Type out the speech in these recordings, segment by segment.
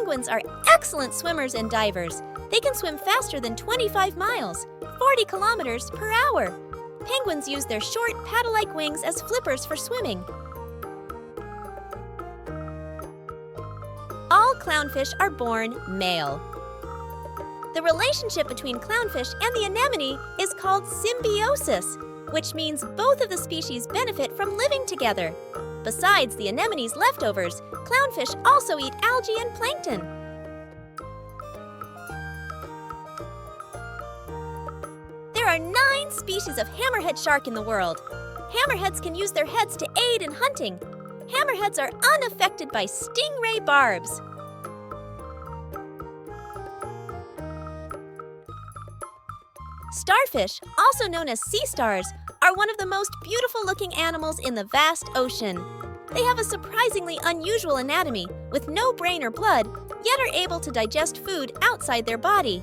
Penguins are excellent swimmers and divers. They can swim faster than 25 miles, 40 kilometers per hour. Penguins use their short, paddle-like wings as flippers for swimming. All clownfish are born male. The relationship between clownfish and the anemone is called symbiosis, which means both of the species benefit from living together. Besides the anemone's leftovers, clownfish also eat algae and plankton. There are 9 species of hammerhead shark in the world. Hammerheads can use their heads to aid in hunting. Hammerheads are unaffected by stingray barbs. Starfish, also known as sea stars, are one of the most beautiful-looking animals in the vast ocean. They have a surprisingly unusual anatomy, with no brain or blood, yet are able to digest food outside their body.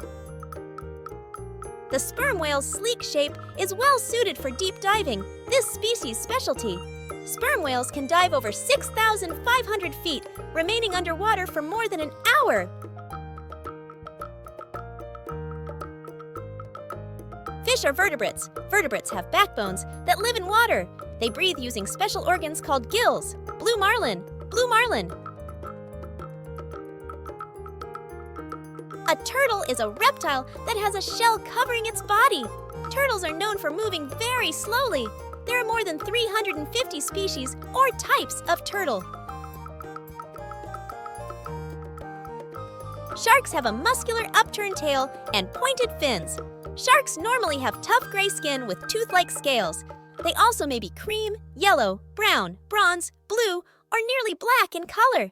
The sperm whale's sleek shape is well suited for deep diving, this species' specialty. Sperm whales can dive over 6,500 feet, remaining underwater for more than an hour. Fish are vertebrates. Vertebrates have backbones that live in water. They breathe using special organs called gills. Blue marlin. Blue marlin. A turtle is a reptile that has a shell covering its body. Turtles are known for moving very slowly. There are more than 350 species or types of turtle. Sharks have a muscular upturned tail and pointed fins. Sharks normally have tough gray skin with tooth-like scales. They also may be cream, yellow, brown, bronze, blue, or nearly black in color.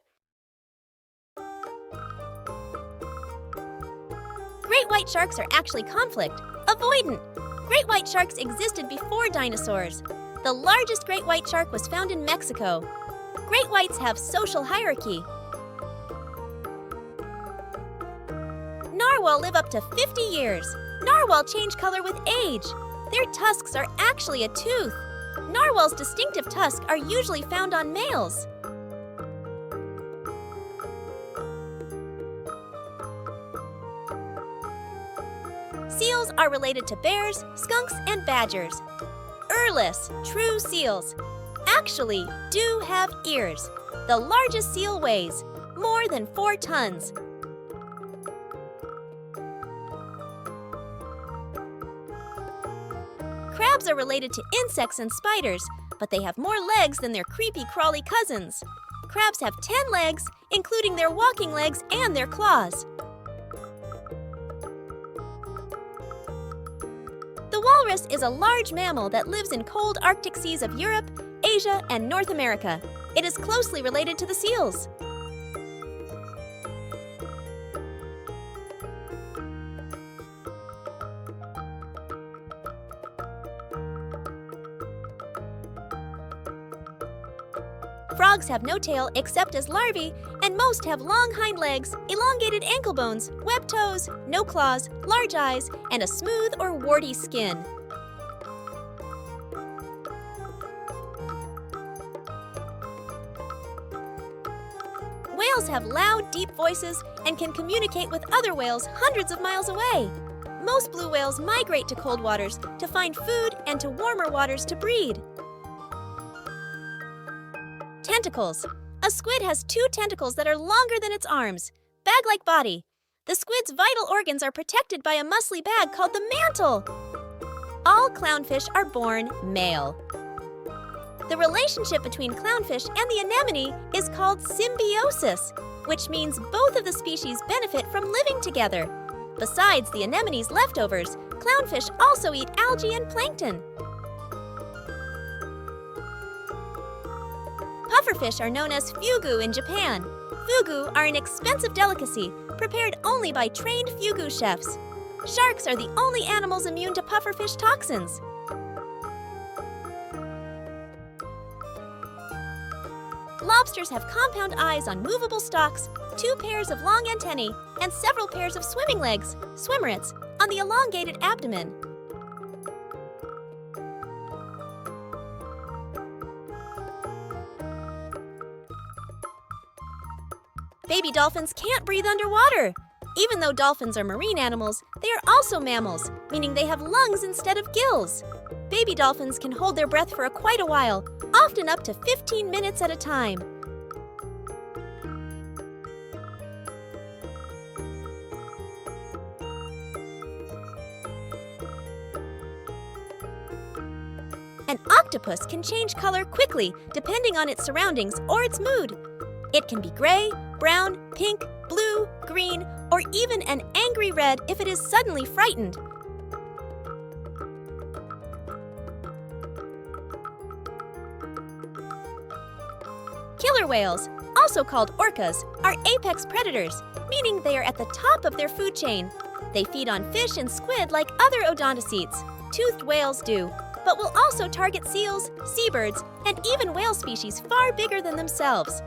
Great white sharks are actually conflict avoidant. Great white sharks existed before dinosaurs. The largest great white shark was found in Mexico. Great whites have social hierarchy. Narwhal live up to 50 years. Narwhal change color with age. Their tusks are actually a tooth. Narwhal's distinctive tusks are usually found on males. Seals are related to bears, skunks, and badgers. Earless, true seals, actually do have ears. The largest seal weighs more than 4 tons. Crabs are related to insects and spiders, but they have more legs than their creepy crawly cousins. Crabs have 10 legs, including their walking legs and their claws. The walrus is a large mammal that lives in cold Arctic seas of Europe, Asia, and North America. It is closely related to the seals. Frogs have no tail except as larvae, and most have long hind legs, elongated ankle bones, webbed toes, no claws, large eyes, and a smooth or warty skin. Whales have loud, deep voices and can communicate with other whales hundreds of miles away. Most blue whales migrate to cold waters to find food and to warmer waters to breed. Tentacles. A squid has 2 tentacles that are longer than its arms. Bag-like body. The squid's vital organs are protected by a muscly bag called the mantle. All clownfish are born male. The relationship between clownfish and the anemone is called symbiosis, which means both of the species benefit from living together. Besides the anemone's leftovers, clownfish also eat algae and plankton. Pufferfish are known as fugu in Japan. Fugu are an expensive delicacy prepared only by trained fugu chefs. Sharks are the only animals immune to pufferfish toxins. Lobsters have compound eyes on movable stalks, 2 pairs of long antennae, and several pairs of swimming legs, swimmerets, on the elongated abdomen. Baby dolphins can't breathe underwater. Even though dolphins are marine animals, they are also mammals, meaning they have lungs instead of gills. Baby dolphins can hold their breath for quite a while, often up to 15 minutes at a time. An octopus can change color quickly depending on its surroundings or its mood. It can be gray, brown, pink, blue, green, or even an angry red if it is suddenly frightened. Killer whales, also called orcas, are apex predators, meaning they are at the top of their food chain. They feed on fish and squid like other odontocetes. Toothed whales do, but will also target seals, seabirds, and even whale species far bigger than themselves.